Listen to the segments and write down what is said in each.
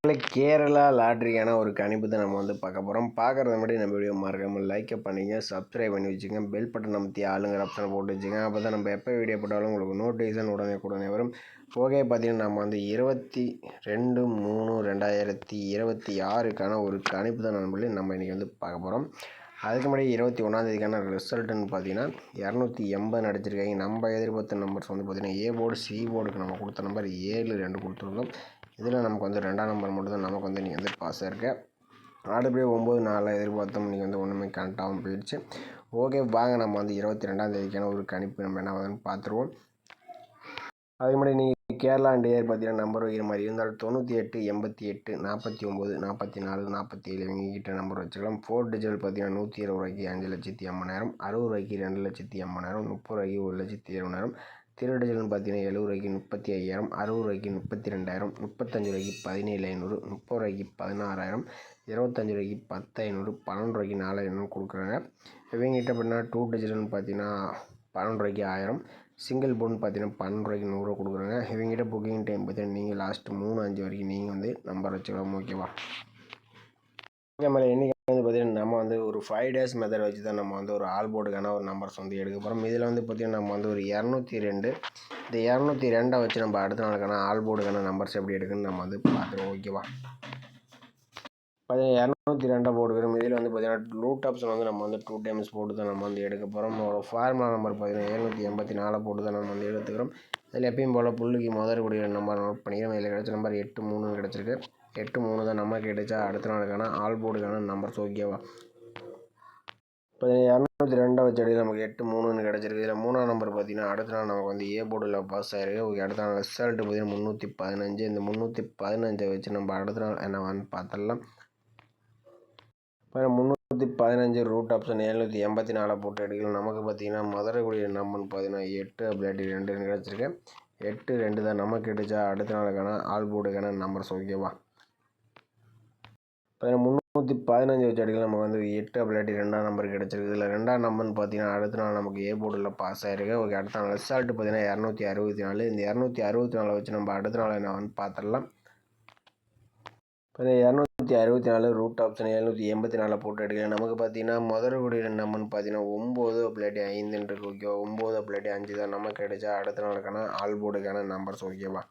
கேரளா லாட்ரிக்கான ஒரு கணிப்பு தான் நம்ம வந்து பார்க்க போகிறோம். பார்க்குறத முன்னாடி நம்ம வீடியோ மறக்காமல் லைக்கை பண்ணிங்க, சப்ஸ்கிரைப் பண்ணி வச்சுங்க, பெல் பட்டன் நமத்தி ஆளுங்கிற ஆப்ஷனை போட்டு வச்சுங்க. அப்போ தான் நம்ம எப்போ வீடியோ போட்டாலும் உங்களுக்கு நோட்டிஃபிகேஷன் உடனே வரும். ஓகே, பார்த்தீங்கன்னா நம்ம வந்து 22/3/2026க்கான ஒரு கணிப்பு தான் நம்ம இன்றைக்கி வந்து பார்க்க போகிறோம். அதுக்கு முன்னாடி 21ஆந்தேதிக்கான ரிசல்ட்டுன்னு பார்த்தீங்கன்னா 280 அடிச்சிருக்காங்க. நம்ம எதிர்பார்த்த நம்பர்ஸ் வந்து பார்த்திங்கன்னா ஏ போர்டு சி போர்டுக்கு நம்ம கொடுத்த நம்பர் 7-2 கொடுத்துருந்தோம். இதில் நமக்கு வந்து 2ஆம் நம்பர் மட்டும் தான் நமக்கு வந்து இன்றைக்கி வந்து பாஸ் ஆகிருக்கு. அடுத்தபடி 9-4 எதிர்பார்த்தோம், இன்றைக்கி வந்து ஒன்றுமே கரெக்டாகவும் போயிடுச்சு. ஓகே, வாங்க நம்ம வந்து 22ஆந்தேதிக்கான ஒரு கணிப்பு நம்ம என்ன வந்து பார்த்துருவோம். அதுக்கு முன்னாடி நீங்கள் கேரளா அண்ட் இயர் பார்த்தீங்கன்னா நம்பர் வைக்கிற மாதிரி இருந்தால் 98, 88, 49, 44, 47 இவங்ககிட்ட நம்பர் வச்சுக்கலாம். 4 டிஜிட்டல் பார்த்தீங்கன்னா 120 ரூபாய்க்கு 5,80,000, 60 ரூபாய்க்கு 2,80,000, 30 ரூபாய்க்கு 1,70,000, 3 டிஜிட்டல்னு பார்த்தீங்கன்னா 70 ரூபாய்க்கு 35,000, 60 ரூபாய்க்கு 32,000, 35 ரூபாய்க்கு 17,500, 30 ரூபாய்க்கு 16,000, 25 ரூபாய்க்கு 10,500, 12 ரூபாய்க்கு 4,500 கொடுக்குறாங்க. இவங்ககிட்ட பார்த்தீங்கன்னா 2 டிஜிட்டல்னு பார்த்தீங்கன்னா 12 ரூபாய்க்கு 1000, சிங்கிள் போர்டுன்னு பார்த்தீங்கன்னா 12 ரூபாய்க்கு 100 ரூபா கொடுக்குறாங்க. இவங்ககிட்ட புக்கிங் டைம் பார்த்தீங்கன்னா நீங்கள் லாஸ்ட்டு 3-5 வரைக்கும் நீங்கள் வந்து நம்பர் வச்சுக்கலாம். ஓகேவா? மேலே இன்றைக்கி வந்து பார்த்திங்கன்னா நம்ம வந்து ஒரு 5 டேஸ் மெத்தட் வச்சு தான் நம்ம வந்து ஒரு ஆல் போர்டுக்கான ஒரு நம்பர்ஸ் வந்து எடுக்க போகிறோம். இதில் வந்து பார்த்திங்கன்னா நம்ம வந்து ஒரு 202 இந்த 202 வச்சு நம்ம அடுத்த நாளுக்கான ஆல் போர்டுக்கான நம்பர்ஸ் எப்படி எடுக்குன்னு நம்ம வந்து பார்த்துருவோம். ஓகேவா? பார்த்தீங்கன்னா 202 போட்டுக்கிறோம். இதில் வந்து பார்த்திங்கன்னா ரூட் ஆப்ஷன் வந்து நம்ம வந்து 2 டைம்ஸ் போட்டு தான் நம்ம வந்து எடுக்க போகிறோம். ஒரு ஃபார்முலா நம்பர் பார்த்திங்கன்னா 784 போட்டு தான் நம்ம வந்து எடுத்துக்கிறோம். இதில் எப்பயும் போல் புள்ளிக்கு முதற்கூடிய நம்பர் நோட் பண்ணிக்கிறோம். இதில் கிடச்ச நம்பர் 83 கிடச்சிருக்கு. 83 தான் நம்ம கிடைச்சா அடுத்த நாளுக்கான ஆல் போர்டுக்கான நம்பர்ஸ். ஓகேவா? இப்போ 202 வச்சு அடி நமக்கு 83 கிடச்சிருக்கு. இதில் 3ஆம் நம்பர் பார்த்திங்கன்னா அடுத்த நாள் நமக்கு வந்து ஏ போர்டில் பாஸ் ஆகிருக்கு. ஓகே, அடுத்த நாள் ரிசல்ட்டு பார்த்திங்கன்னா 315. இந்த 315 வச்சு நம்ம அடுத்த நாள் என்னவான்னு பார்த்துடலாம். 315 ரூட் ஆப்ஷன் 784 போட்டு எடுக்கலாம். நமக்கு பார்த்தீங்கன்னா மதுரைக்குடிய நம்பர்னு பார்த்தீங்கன்னா 8 அப்படி 2 கிடச்சிருக்கு. 8 2 தான் நமக்கு கிடைச்சா அடுத்த நாளுக்கான ஆல் போர்டுக்கான நம்பர்ஸ். ஓகேவா? 315 வச்சு அடிக்கலாம். நமக்கு வந்து 8 அப்படி 2ஆம் நம்பர் கிடச்சிருக்கு. இதில் 2ஆம் நம்பர்னு பார்த்தீங்கன்னா அடுத்த நாள் நமக்கு ஏ போர்டில் பாஸ் ஆகிருக்கு. ஓகே, அடுத்த நாள் ரிசல்ட்டு பார்த்தீங்கன்னா 264. இந்த 264 வச்சு நம்ம அடுத்த நாள் என்ன வந்து பார்த்துடலாம். இப்போ 264 ரூட் ஆப்ஷன் 784 போட்டு எடுக்கலாம். நமக்கு பார்த்தீங்கன்னா முதற்கூடிய நம்பர்னு பார்த்தீங்கன்னா 9 அப்படி 5 இருக்குது. ஓகேவா? 9 அப்படி 5 தான் நமக்கு கிடைச்சா அடுத்த நாளுக்கான ஆல் போர்டுக்கான நம்பர்ஸ். ஓகேவா?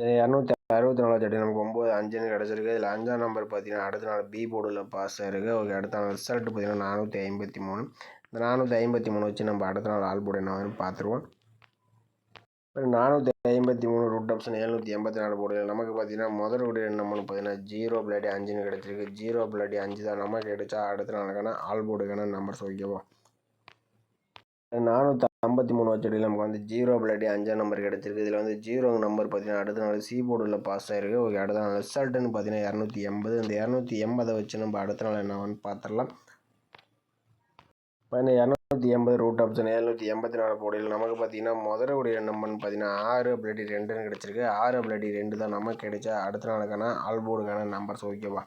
264 வச்சு நமக்கு 9 5 கிடச்சிருக்கு. இதில் 5ஆம் நம்பர் பார்த்தீங்கன்னா அடுத்த நாள் பி போர்டில் பாஸ் ஆகிருக்கு. ஓகே, அடுத்த நாள் ரிசல்ட்டு பார்த்தீங்கன்னா 453. இந்த 453 வச்சு நம்ம அடுத்த நாள் ஆல் போர்டு என்ன பார்த்துருவோம். 453 ரூட் ஆப்ஷன் 784 போடுது. நமக்கு பார்த்தீங்கன்னா முதற்கூடிய நம்பர்னு பார்த்தீங்கன்னா 0 அப்படி 5 கிடச்சிருக்கு. 0 அப்படி 5 தான் நமக்கு கிடைச்சா அடுத்த நாளுக்கான ஆல் போர்டுக்கான நம்பர்ஸ். ஓகேவா? 453 வச்சு நமக்கு வந்து 0 அப்படி 5 நம்பர் கிடச்சிருக்கு. இதில் வந்து 0 நம்பர் பார்த்தீங்கன்னா அடுத்த நாள் சி போர்டில் பாஸ் ஆகிருக்கு. ஓகே, அடுத்த நாள் ரிசல்ட்டுன்னு பார்த்தீங்கன்னா 280. இந்த 280 வச்சு நம்ம அடுத்த நாள் என்னன்னு பார்த்துடலாம். 280 ரூட் ஆப்ஷன் 784 போடையில் நமக்கு பார்த்தீங்கன்னா முதற்கூடிய நம்பர்னு பார்த்தீங்கன்னா 6 அப்படி 2 கிடச்சிருக்கு. 6 அப்படி 2 தான் நமக்கு கிடைச்சா அடுத்த நாளுக்கான ஆல் போர்டுக்கான நம்பர்ஸ். ஓகேவா?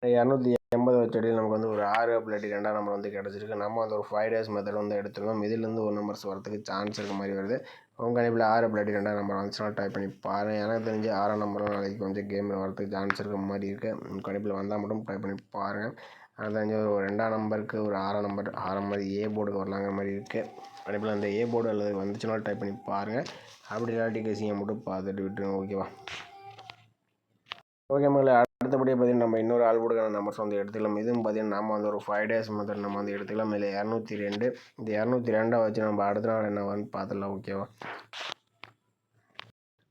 280 வச்சடியில் நமக்கு வந்து ஒரு 6 அப்படி 2ஆம் நம்பர் வந்து கிடச்சிருக்கு. நம்ம வந்து ஒரு 5 டேஸ் மெத்தட் வந்து எடுத்துருக்கோம். இதிலேருந்து ஒரு நம்பர்ஸ் வரதுக்கு சான்ஸ் இருக்க மாதிரி வருது. உங்கள் கணிப்பில் 6 அப்படி 2ஆம் நம்பர் வந்துச்சுன்னா டைப் பண்ணி பாருங்கள். எனக்கு தெரிஞ்சு 6ஆம் நம்பர்லாம் நாளைக்கு கொஞ்சம் கேமில் வரதுக்கு சான்ஸ் இருக்க மாதிரி இருக்குது. உங்கள் கணிப்பில் வந்தால் மட்டும் டைப் பண்ணி பாருங்கள். எனக்கு தெரிஞ்ச ஒரு 2ஆம் நம்பருக்கு ஒரு 6ஆம் நம்பர் ஏ போர்டுக்கு வரலாங்கிற மாதிரி இருக்குது. கணிப்பில் அந்த ஏ போர்டு அல்லது வந்துச்சுன்னா டைப் பண்ணி பாருங்கள். அப்படி இல்லாட்டி கேசிங்க மட்டும் பார்த்துட்டு விட்டுருங்க. ஓகேவா? ஓகே மேலே அடுத்தபடியாக பார்த்தீங்கன்னா நம்ம இன்னொரு ஆல் போர்டுக்கான நம்பர்ஸ் வந்து எடுத்துக்கலாம். இதுவும் பார்த்தீங்கன்னா நம்ம வந்து ஒரு 5 டேஸ் மெத்தட் நம்ம வந்து எடுத்துக்கலாம். இதில் 202 இந்த 202 வச்சு நம்ம அடுத்த நாள் என்ன வந்து பார்த்துடலாம். ஓகேவா?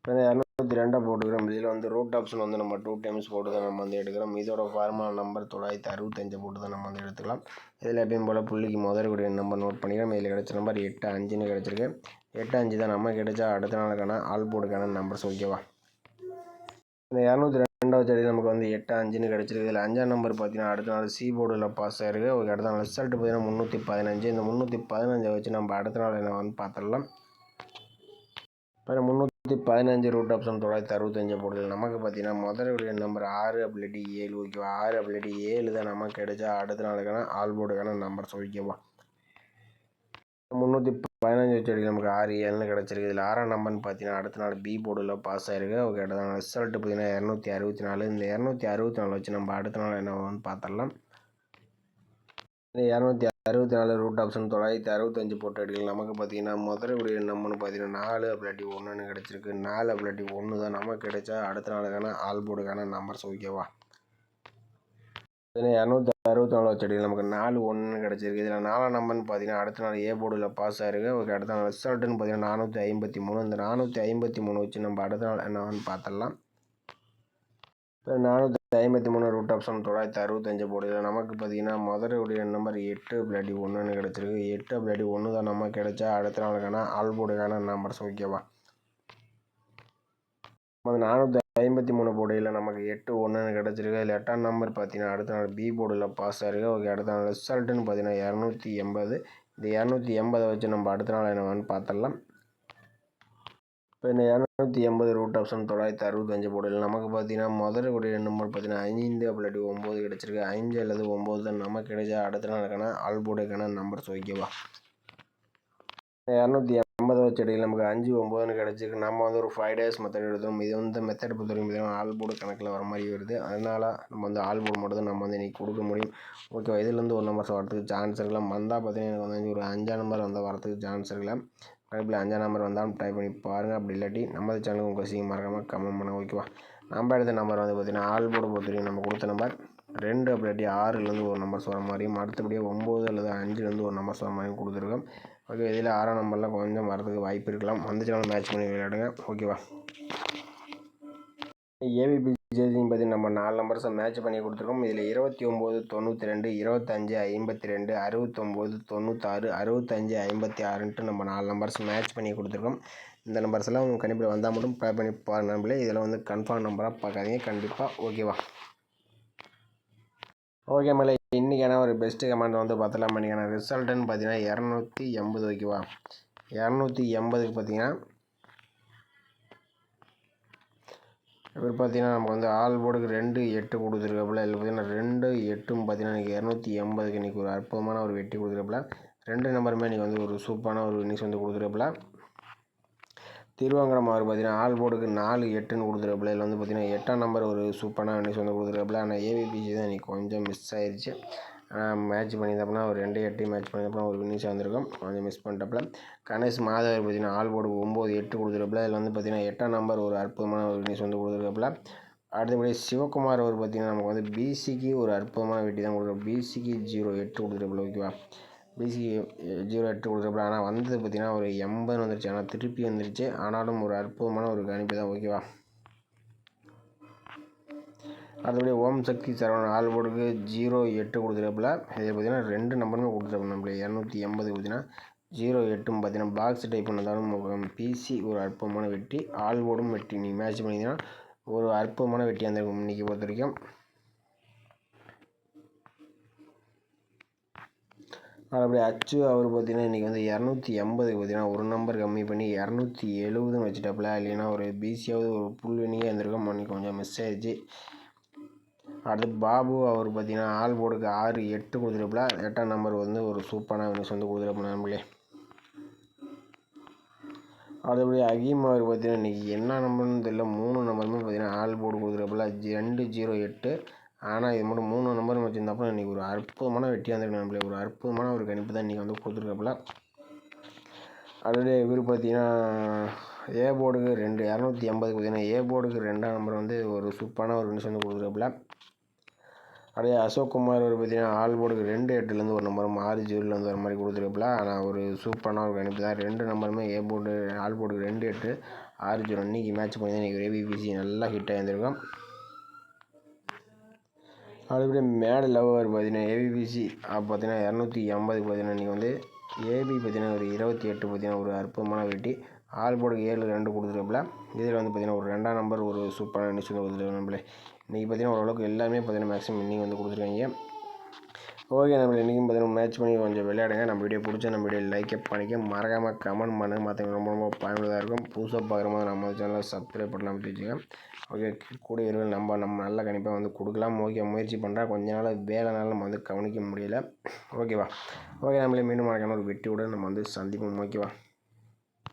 202 போட்டுக்கிறோம். இதில் வந்து ரூட் ஆப்ஷன் வந்து நம்ம 2 டைம்ஸ் போட்டு தான் நம்ம வந்து எடுக்கிறோம். இதோட ஃபார்முலா நம்பர் 965 போட்டு தான் நம்ம வந்து எடுத்துக்கலாம். இதில் எப்பயும் போல் புள்ளிக்கு முதற்கூடிய நம்பர் நோட் பண்ணிக்கிறோம். இதில் கிடைச்ச நம்பர் 8-5 கிடச்சிருக்கு. 8-5 தான் நம்ம கிடைச்சா அடுத்த நாளுக்கான ஆல் போர்டுக்கான நம்பர்ஸ். ஓகேவா? இந்த 202 வச்சு நமக்கு வந்து 8-5 கிடச்சிருக்கு. இதில் 5ஆம் நம்பர் பார்த்தீங்கன்னா அடுத்த நாள் சி போர்டில் பாஸ் ஆகிருக்கு. ஓகே, அடுத்த நாள் ரிசல்ட்டு பார்த்தீங்கன்னா 315. இந்த 315 வச்சு நம்ம அடுத்த நாள் என்ன வந்து பார்த்துடலாம். 315 ரூட் ஆப்ஷன் 965 போடுது. நமக்கு பார்த்தீங்கன்னா முதலுடைய நம்பர் 6 அப்படி 7. ஓகேவா? 6 அப்படி 7 தான் நமக்கு கிடைச்சா அடுத்த நாளுக்கான ஆல் போர்டுக்கான நம்பர்ஸ். ஓகேவா? 15 வச்ச அடியில் நமக்கு 6 7ன்னு கிடச்சிருக்கு. இதில் 6ஆம் நம்பர்னு பார்த்தீங்கன்னா அடுத்த நாள் பி போர்டில் பாஸ் ஆகிருக்கு. ஓகே, அடுத்த ரிசல்ட்டு பார்த்தீங்கன்னா 264. இந்த 264 வச்சு நம்ம அடுத்த நாள் என்ன பார்த்துடலாம். 264 ரூட் ஆப்ஷன் 965 போட்டு அடிக்கலாம். நமக்கு பார்த்தீங்கன்னா முதலுடைய நம்பர்னு பார்த்தீங்கன்னா 4 அப்படி 1ன்னு கிடச்சிருக்கு. 4 அப்படி 1 தான் நமக்கு கிடைச்சா அடுத்த நாளுக்கான ஆல் போர்டுக்கான நம்பர்ஸ். ஓகேவா, 264 வச்ச அடியில் நமக்கு 4 1ன்னு கிடச்சிருக்கு. இதில் 4ஆம் நம்பர்னு பார்த்தீங்கன்னா அடுத்த நாள் ஏ போர்டில் பாஸ் ஆகிருக்கு. ஓகே, அடுத்த நாள் ரிசல்ட்டுன்னு பார்த்தீங்கன்னா 453. இந்த 453 வச்சு நம்ம அடுத்த நாள் என்னன்னு பார்த்துடலாம். இப்போ 453 ரூட் ஆப்ஷன் 965 போடுது. நமக்கு பார்த்தீங்கன்னா முதலுடைய நம்பர் 8 அப்படி 1ன்னு கிடச்சிருக்கு. 8 அப்படி 1 தான் நமக்கு கிடைச்சா அடுத்த நாளுக்கான ஆல் போர்டுக்கான நம்பர்ஸ். ஓகேவா, 453 போர்டில் நமக்கு 8 1ன்னு கிடச்சிருக்கு. இதில் 8ஆம் நம்பர் பார்த்தீங்கன்னா அடுத்த நாள் பி போர்டில் பாஸ் ஆகிருக்கு. ஓகே, அடுத்த நாள் ரிசல்ட்டுன்னு பார்த்தீங்கன்னா 280. இந்த 280 வச்சு நம்ம அடுத்த நாள் என்னன்னு பார்த்துடலாம். இப்போ இந்த 280 ரூட் ஆப்ஷன் 965 போர்டில் நமக்கு பார்த்தீங்கன்னா முதலுடைய நம்பர் பார்த்தீங்கன்னா 5 அப்படி 9 கிடச்சிருக்கு. 5 அல்லது 9 தான் நமக்கு கிடைச்சா அடுத்த நாளுக்கான ஆல் போர்டுக்கான நம்பர்ஸ். ஓகேவா, 280 வச்ச அடியில் நமக்கு 5 9ன்னு கிடச்சிருக்கு. நம்ம ஒரு 5 days மெத்தட் எடுத்தோம். இது மெத்தட் பொறுத்த வரைக்கும் ஆல் போர்டு கணக்கில் வர மாதிரி வருது. அதனால் நம்ம ஆல் போர்டு மட்டும் தான் நம்ம இன்றைக்கி கொடுக்க முடியும். ஓகேவா, இதுலேருந்து ஒரு நம்பர்ஸ் வரதுக்கு சான்ஸ் இருக்கலாம். வந்தால் பார்த்தீங்கன்னா எனக்கு ஒரு 5ஆம் நம்பர் வந்தால் வரதுக்கு சான்ஸ் இருக்கலாம். கணக்கில் 5ஆம் நம்பர் வந்தாலும் ட்ரை பண்ணி பாருங்கள். அப்படி இல்லாட்டி நம்ம சேனலுக்கு உங்கள் சீக்கிரம் மறக்காமல் கமெண்ட் பண்ணுங்கள். ஓகேவா, நம்ம எடுத்த நம்பர் வந்து பார்த்தீங்கன்னா ஆல் போர்டு பொறுத்த வரைக்கும் நம்ம கொடுத்த நம்பர் 2 அப்படி 6லேருந்து ஒரு நம்பர்ஸ் வர மாதிரியும் அடுத்தபடியாக 9 அல்லது 5லேருந்து ஒரு நம்பர்ஸ் வர மாதிரியும் கொடுத்துருக்கோம். ஓகே, இதில் 6ஆம் நம்பர்லாம் கொஞ்சம் வரதுக்கு வாய்ப்பு இருக்கலாம். அந்த சேனல் மேட்ச் பண்ணி விளையாடுங்க. ஓகேவா, ஏபிபி ஜேசிங் பற்றி நம்ம 4 நம்பர்ஸை மேட்ச் பண்ணி கொடுத்துருக்கோம். இதில் 29 92 25 52 69 96 65 56ன்ட்டு நம்ம 4 நம்பர்ஸ் மேட்ச் பண்ணி கொடுத்துருக்கோம். இந்த நம்பர்ஸ் எல்லாம் உங்கள் கண்டிப்பாக வந்தால் மட்டும் ட்ரை பண்ணி பாருங்க நம்பளே. இதில் வந்து கன்ஃபார்ம் நம்பராக பார்க்காதீங்க கண்டிப்பாக. ஓகேவா, ஓகே மேலே இன்றைக்கான ஒரு பெஸ்ட்டு கமெண்ட் வந்து பார்த்தலாம். இன்றைக்கான ரிசல்ட்டுன்னு பார்த்தீங்கன்னா 280. ஓகேவா, 280க்கு பார்த்தீங்கன்னா இவர் பார்த்தீங்கன்னா நமக்கு வந்து ஆல் போர்டுக்கு 2 8 கொடுத்துருக்காப்புல. இதில் பார்த்தீங்கன்னா 2 8ம் பார்த்தீங்கன்னா இன்றைக்கி 280க்கு இன்றைக்கி ஒரு அற்புதமான ஒரு வெட்டி கொடுத்துருக்காப்புல. 2 நம்பருமே இன்றைக்கி வந்து ஒரு சூப்பரான ஒரு இன்னிங்ஸ் வந்து கொடுத்துருக்காப்புல. திருவாங்கரம் அவர் பார்த்தீங்கன்னா ஆல் போர்டுக்கு 4 8ன்னு கொடுத்துருக்காப்புல. இதில் வந்து பார்த்தீங்கன்னா 8ஆம் நம்பர் ஒரு சூப்பரான இன்னிங்ஸ் வந்து கொடுத்துருக்காப்புல. ஆனால் ஏபிபிசி தான் இன்றைக்கி கொஞ்சம் மிஸ் ஆயிடுச்சு. மேட்ச் பண்ணியிருந்தப்பனா ஒரு 2 8 மேட்ச் பண்ணியிருந்தப்பனா ஒரு வின்னிங்ஸ் வந்திருக்கும். கொஞ்சம் மிஸ் பண்ணிட்டப்பல. கணேஷ் மாதவர் பார்த்தீங்கன்னா ஆல் போர்டு 9 8 கொடுத்துருப்பல. இதில் வந்து பார்த்தீங்கன்னா 8ஆம் நம்பர் ஒரு அற்புதமான ஒரு வின்னிங்ஸ் வந்து கொடுத்துருக்காப்புல. அடுத்தபடி சிவகுமார் அவர் பார்த்தீங்கன்னா நமக்கு வந்து பிசிக்கு ஒரு அற்புதமான வெட்டி தான் கொடுக்குறோம். பிசிக்கு 0-8 கொடுத்துருப்பல. ஓகேவா, பிசிக்கு 0-8 கொடுத்துருப்பல. ஆனால் வந்தது பார்த்தீங்கன்னா ஒரு 80 வந்துருச்சு. ஆனால் திருப்பி வந்துருச்சு. ஆனாலும் ஒரு அற்புதமான ஒரு கணிப்பு தான். ஓகேவா, அடுத்தபடி ஓம் சக்தி சரவணன் ஆல் போர்டுக்கு 0-8 கொடுத்துருப்பல. இதில் பார்த்தீங்கன்னா 2 நம்பருமே கொடுத்துருப்போம். நம்மளே 280 பார்த்தீங்கன்னா 0-8ம் பார்த்தீங்கன்னா பாக்ஸ் டைப் பண்ணதாலும் பிசி ஒரு அற்புதமான வெட்டி. ஆல் போர்டும் வெட்டி நீங்கள் மேட்ச் பண்ணிங்கன்னா ஒரு அற்புதமான வெட்டியாக இருந்திருக்கும் இன்றைக்கி பொறுத்த வரைக்கும். அப்படி அச்சு அவர் பார்த்தீங்கன்னா இன்றைக்கி வந்து 280 பார்த்தீங்கன்னா ஒரு நம்பர் கம்மி பண்ணி 270ன்னு வச்சுட்டாப்புல. இல்லைன்னா ஒரு பிசியாவது ஒரு புல் வெண்ணியாக இருந்திருக்கும். அன்றைக்கி கொஞ்சம் மிஸ் ஆயிடுச்சு. அடுத்து பாபு அவர் பார்த்தீங்கன்னா ஆல் போர்டுக்கு 6 8 கொடுத்துருப்பல. 8ஆம் நம்பர் வந்து ஒரு சூப்பரான வினிஷ் வந்து கொடுத்துருப்போம் நம்மளே. அடுத்தபடி அகீம் அவர் பார்த்தீங்கன்னா இன்றைக்கி என்ன நம்பர்னு தெரியல 3 நம்பருமே பார்த்தீங்கன்னா ஆல் போர்டு கொடுத்துருப்பல. 2-0-8. ஆனால் இது மட்டும் 3 நம்பரும் வச்சுருந்தப்போ இன்றைக்கி ஒரு அற்புதமான வெட்டியாக இருந்திருக்கு நம்மளே. ஒரு அற்புதமான ஒரு கணிப்பு தான் இன்றைக்கி வந்து கொடுத்துருக்கப்பல. அடுத்து இவர் பார்த்தீங்கன்னா ஏ போர்டுக்கு 280 பார்த்தீங்கன்னா ஏ போர்டுக்கு 2ஆம் நம்பர் வந்து ஒரு சூப்பரான ஒரு வினிஷ் வந்து கொடுத்துருப்பல. அப்படியே அசோக் குமார் ஒரு பார்த்தீங்கன்னா ஆல் போர்டுக்கு 2-8லேருந்து ஒரு நம்பரும் 6-0லேருந்து வர மாதிரி கொடுத்துருப்பல. ஆனால் ஒரு சூப்பரான ஒரு கணிப்பு தான். 2 நம்பருமே ஏ போர்டு ஆல் போர்டுக்கு 2-8 6-0 இன்றைக்கி மேட்ச் பண்ணி தான் இன்றைக்கி ஏபிபிசி நல்லா ஹிட் ஆகியிருந்திருக்கும். அதுபடி மேட் லவர் பார்த்தீங்கன்னா ஏபிபிசி பார்த்தீங்கன்னா 280 பார்த்தீங்கன்னா இன்றைக்கி வந்து ஏபி பார்த்தீங்கன்னா ஒரு 28 பார்த்தீங்கன்னா ஒரு அற்புதமான வெட்டி. ஆல் போர்டுக்கு 7-2 கொடுத்துருப்பல. இதில் வந்து பார்த்தீங்கன்னா ஒரு 2ஆம் நம்பர் ஒரு சூப்பரான நியூஸ் வந்து கொடுத்துருக்கோம் நம்மளே. இன்றைக்கி பார்த்தீங்கன்னா ஓரளவுக்கு எல்லாமே பார்த்தீங்கன்னா மேக்ஸிமம் இன்னிங் வந்து கொடுத்துருக்காங்க. ஓகே நம்ம இன்றைக்கும் பார்த்தீங்கன்னா மேட்ச் பண்ணி கொஞ்சம் விளையாடுங்க. நம்ம வீடியோ பிடிச்சா நம்ம வீடியோ லைக்கே பண்ணிக்க, மறக்காமல் கமெண்ட் பண்ணுங்கள். மற்றவங்க ரொம்ப ரொம்ப பயனுள்ளதாக இருக்கும். புதுசாக பார்க்குறவங்க நம்ம சேனலை சப்ஸ்கிரைப் பண்ணலாம் வச்சுக்கோங்க. ஓகே, கூடிய விரைவில் நம்ம நல்ல கணிப்பாக வந்து கொடுக்கலாம். ஓகே, முயற்சி பண்ணுறா. கொஞ்ச நாள் வேலைனால நம்ம வந்து கவனிக்க முடியல. ஓகேவா? ஓகே, நம்மளே மீண்டும் மறக்காமல் ஒரு வெற்றியுடன் நம்ம வந்து சந்திப்போம். ஓகேவா?